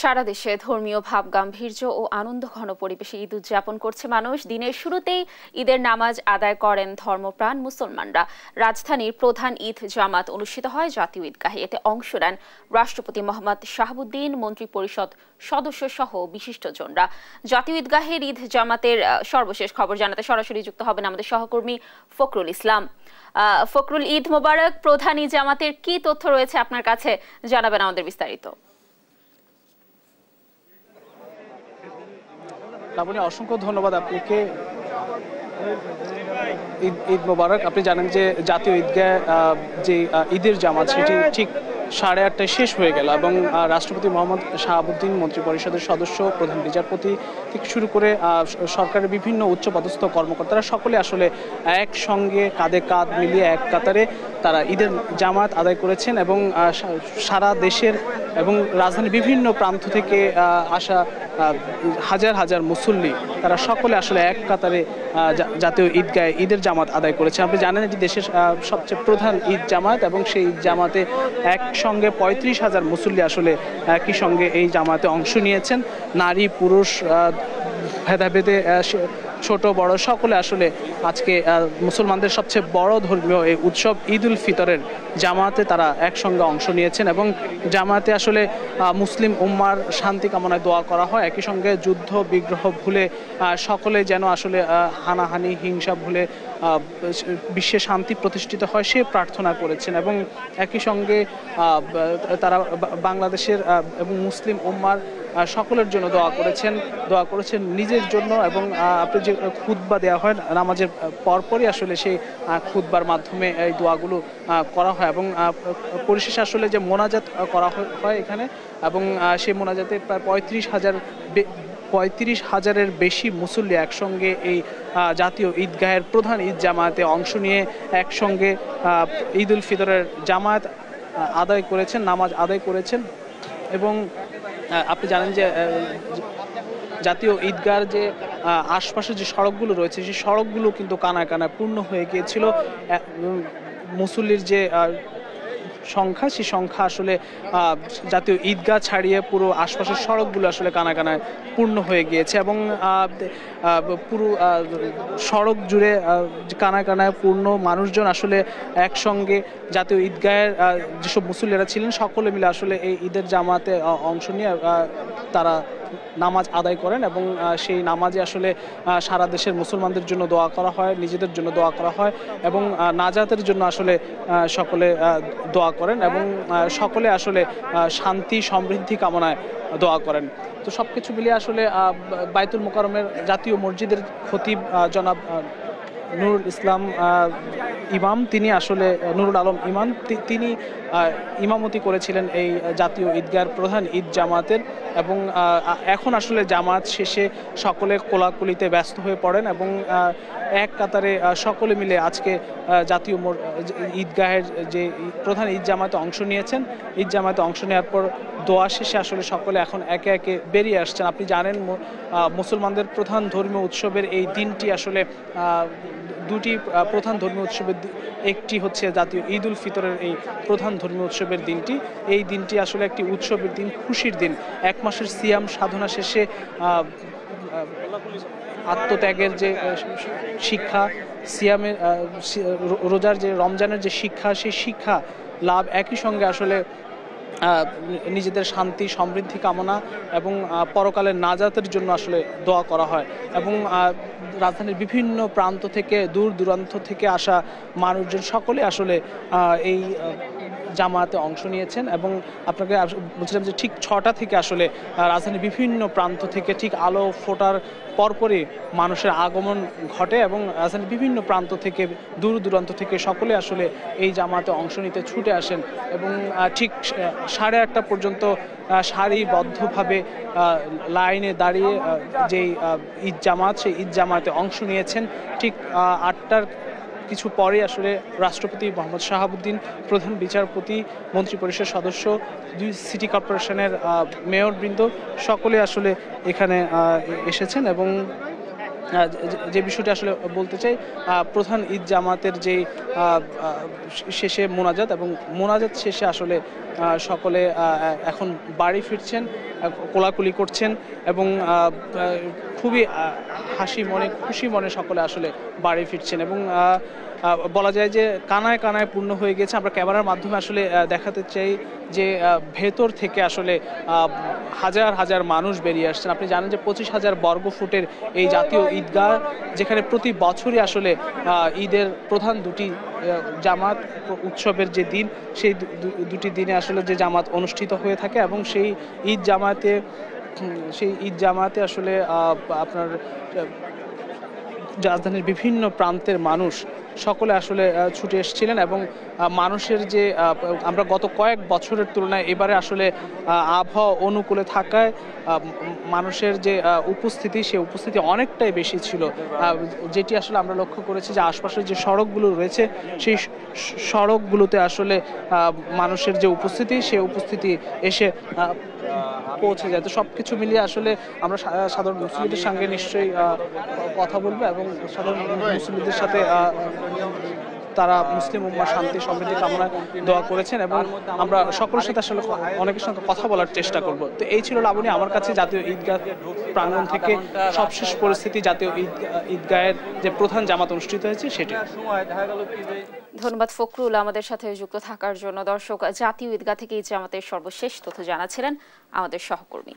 সারা দেশে ধর্মীয় ভাব গাম্ভীর্য ও আনন্দঘন পরিবেশে ঈদ উদযাপন করছে মানুষ। দিনের শুরুতেই ঈদের নামাজ আদায় করেন ধর্মপ্রাণ মুসলমানরা। রাজধানীর প্রধান ঈদ জামাত অনুষ্ঠিত হয় জাতীয় ঈদগাহে। এতে অংশ নেন রাষ্ট্রপতি মোহাম্মদ শাহাবুদ্দিন, মন্ত্রী পরিষদ সদস্য সহ বিশিষ্টজনরা। জাতীয় ঈদগাহের ঈদ জামাতের সর্বশেষ খবর জানাতে সরাসরি যুক্ত হবেন আমাদের সহকর্মী ফখরুল ইসলাম। ফখরুল, ঈদ মোবারক। প্রধান ঈদ জামাতের কি তথ্য রয়েছে আপনার কাছে, জানাবেন আমাদের বিস্তারিত। অসংখ্য ধন্যবাদ আপনাকে। ঈদ মোবারক। আপনি জানেন যে জাতীয় ঈদগাহ যে ঈদের জামাত সেটি ঠিক 8:30টায় শেষ হয়ে গেল এবং রাষ্ট্রপতি মোহাম্মদ শাহাবুদ্দিন, মন্ত্রী পরিষদের সদস্য, প্রধান বিচারপতি থেকে শুরু করে সরকারের বিভিন্ন উচ্চপদস্থ কর্মকর্তারা সকলে আসলে একসঙ্গে কাঁধে কাঁধ মিলিয়ে এক কাতারে তারা ঈদের জামাত আদায় করেছেন এবং সারা দেশের এবং রাজধানীর বিভিন্ন প্রান্ত থেকে আসা হাজার হাজার মুসল্লি তারা সকলে আসলে এক কাতারে জাতীয় ঈদগাহে ঈদের জামাত আদায় করেছেন। আপনি জানেন যে দেশের সবচেয়ে প্রধান ঈদ জামাত এবং সেই জামাতে একসঙ্গে 35,000 মুসল্লি আসলে একই সঙ্গে এই জামাতে অংশ নিয়েছেন। নারী পুরুষ ভেদাভেদে ছোট বড় সকলে আসলে আজকে মুসলমানদের সবচেয়ে বড় ধর্মীয় এই উৎসব ঈদ উল ফিতরের জামাতে তারা একসঙ্গে অংশ নিয়েছেন এবং জামাতে আসলে মুসলিম উম্মার শান্তি কামনায় দোয়া করা হয়। একই সঙ্গে যুদ্ধ বিগ্রহ ভুলে সকলে যেন আসলে হানাহানি হিংসা ভুলে বিশ্বে শান্তি প্রতিষ্ঠিত হয় সে প্রার্থনা করেছেন এবং একই সঙ্গে তারা বাংলাদেশের এবং মুসলিম উম্মার সকলের জন্য দোয়া করেছেন নিজের জন্য এবং আপনি যে খুতবা দেওয়া হয় নামাজের পরপরই আসলে সেই খুতবার মাধ্যমে এই দোয়াগুলো করা হয় এবং পরিশেষে আসলে যে মোনাজাত করা হয় এখানে এবং সেই মোনাজাতে প্রায় 35,000-এর বেশি মুসল্লি একসঙ্গে এই জাতীয় ঈদগাহের প্রধান ঈদ জামাতে অংশ নিয়ে একসঙ্গে ঈদ উল ফিতরের জামাত আদায় করেছেন, নামাজ আদায় করেছেন এবং আপনি জানেন যে জাতীয় ঈদগাহর যে আশপাশের যে সড়কগুলো রয়েছে সেই সড়কগুলো কিন্তু কানায় কানায় পূর্ণ হয়ে গিয়েছিল। মুসল্লির যে সংখ্যা সেই সংখ্যা আসলে জাতীয় ঈদগাহ ছাড়িয়ে পুরো আশপাশের সড়কগুলো আসলে কানায় কানায় পূর্ণ হয়ে গিয়েছে এবং পুরো সড়ক জুড়ে কানায় কানায় পূর্ণ মানুষজন আসলে একসঙ্গে জাতীয় ঈদগাহের যেসব মুসল্লিরা ছিলেন সকলে মিলে আসলে এই ঈদের জামাতে অংশ নিয়ে তারা নামাজ আদায় করেন এবং সেই নামাজে আসলে সারা দেশের মুসলমানদের জন্য দোয়া করা হয়, নিজেদের জন্য দোয়া করা হয় এবং নাজাতের জন্য আসলে সকলে দোয়া করেন এবং সকলে আসলে শান্তি সমৃদ্ধি কামনায় দোয়া করেন। তো সবকিছু মিলিয়ে আসলে বাইতুল মোকাররমের জাতীয় মসজিদের খতিব জনাব নুরুল ইসলাম ইমাম, তিনি আসলে নুরুল আলম ইমাম, তিনি ইমামতি করেছিলেন এই জাতীয় ঈদগাহের প্রধান ঈদ জামাতের এবং এখন আসলে জামাত শেষে সকলে কোলাকুলিতে ব্যস্ত হয়ে পড়েন এবং এক কাতারে সকলে মিলে আজকে জাতীয় ঈদগাহের যে প্রধান ঈদ জামাতে অংশ নিয়েছেন। ঈদ জামাতে অংশ নেওয়ার পর দোয়া শেষে আসলে সকলে এখন একে একে বেরিয়ে আসছেন। আপনি জানেন মুসলমানদের প্রধান ধর্মীয় উৎসবের এই দিনটি আসলে দুটি প্রধান ধর্মীয় উৎসবের একটি হচ্ছে জাতীয় ঈদ উল ফিতরের এই প্রধান ধর্মীয় উৎসবের দিনটি। এই দিনটি আসলে একটি উৎসবের দিন, খুশির দিন। এক মাসের সিয়াম সাধনা শেষে আত্মত্যাগের যে শিক্ষা, সিয়ামের রোজার যে রমজানের যে শিক্ষা, সেই শিক্ষা লাভ একই সঙ্গে আসলে নিজেদের শান্তি সমৃদ্ধি কামনা এবং পরকালের নাজাতের জন্য আসলে দোয়া করা হয় এবং রাজধানীর বিভিন্ন প্রান্ত থেকে দূর দূরান্ত থেকে আসা মানুষজন সকলে আসলে এই জামাতে অংশ নিয়েছেন এবং আপনাকে বলছিলাম যে ঠিক 6টা থেকে আসলে রাজধানীর বিভিন্ন প্রান্ত থেকে ঠিক আলো ফোটার পরপরই মানুষের আগমন ঘটে এবং রাজধানীর বিভিন্ন প্রান্ত থেকে দূর দূরান্ত থেকে সকলে আসলে এই জামাতে অংশ নিতে ছুটে আসেন এবং ঠিক 8:30 পর্যন্ত সারিবদ্ধভাবে লাইনে দাঁড়িয়ে যেই ঈদ জামাত সেই ঈদ জামাতে অংশ নিয়েছেন। ঠিক 8টার কিছু পরে আসলে রাষ্ট্রপতি মোহাম্মদ শাহাবুদ্দিন, প্রধান বিচারপতি, মন্ত্রী পরিষদ সদস্য, 2 সিটি কর্পোরেশনের মেয়রবৃন্দ সকলে আসলে এখানে এসেছেন এবং যে বিষয়টি আসলে বলতে চাই, প্রধান ঈদ জামাতের যে শেষে মোনাজাত এবং মোনাজাত শেষে আসলে সকলে এখন বাড়ি ফিরছেন, কোলাকুলি করছেন এবং খুবই হাসি মনে খুশি মনে সকলে আসলে বাড়ি ফিরছেন এবং বলা যায় যে কানায় কানায় পূর্ণ হয়ে গেছে। আমরা ক্যামেরার মাধ্যমে আসলে দেখাতে চাই যে ভেতর থেকে আসলে হাজার হাজার মানুষ বেরিয়ে আসছেন। আপনি জানেন যে 25,000 বর্গফুটের এই জাতীয় ঈদগাহ, যেখানে প্রতি বছরই আসলে ঈদের প্রধান দুটি জামাত উৎসবের যে দিন, সেই দুটি দিনে আসলে যে জামাত অনুষ্ঠিত হয়ে থাকে এবং সেই ঈদ জামাতে আসলে আপনার রাজধানীর বিভিন্ন প্রান্তের মানুষ সকলে আসলে ছুটে এসেছিলেন এবং মানুষের যে আমরা গত কয়েক বছরের তুলনায় এবারে আসলে আবহাওয়া অনুকূলে থাকায় মানুষের যে উপস্থিতি, সে উপস্থিতি অনেকটাই বেশি ছিল, যেটি আসলে আমরা লক্ষ্য করেছি যে আশপাশের যে সড়কগুলো রয়েছে সেই সড়কগুলোতে আসলে মানুষের যে উপস্থিতি, সে উপস্থিতি এসে পৌঁছে যায়। তো সবকিছু মিলিয়ে আসলে আমরা সাধারণ মুসলিমদের সঙ্গে নিশ্চয়ই কথা বলবো এবং সাধারণ মুসলিমদের সাথে তারা মুসলিম উম্মাহ শান্তি সমৃদ্ধি কামনা দোয়া করেছেন এবং আমরা সকলের সাথে আসলে অনেকের সঙ্গে কথা বলার চেষ্টা করব। তো এই ছিল লাবণী আমার কাছে জাতীয় ঈদগাহ প্রাঙ্গণ থেকে সবশেষ পরিস্থিতি, জাতীয় ঈদগাহের যে প্রধান জামাত অনুষ্ঠিত হয়েছে সেটি। ধন্যবাদ ফখরুল আমাদের সাথে যুক্ত থাকার জন্য। দর্শক, জাতীয় ঈদগাহ থেকে এই জামাতের সর্বশেষ তথ্য জানাচ্ছিলেন আমাদের সহকর্মী।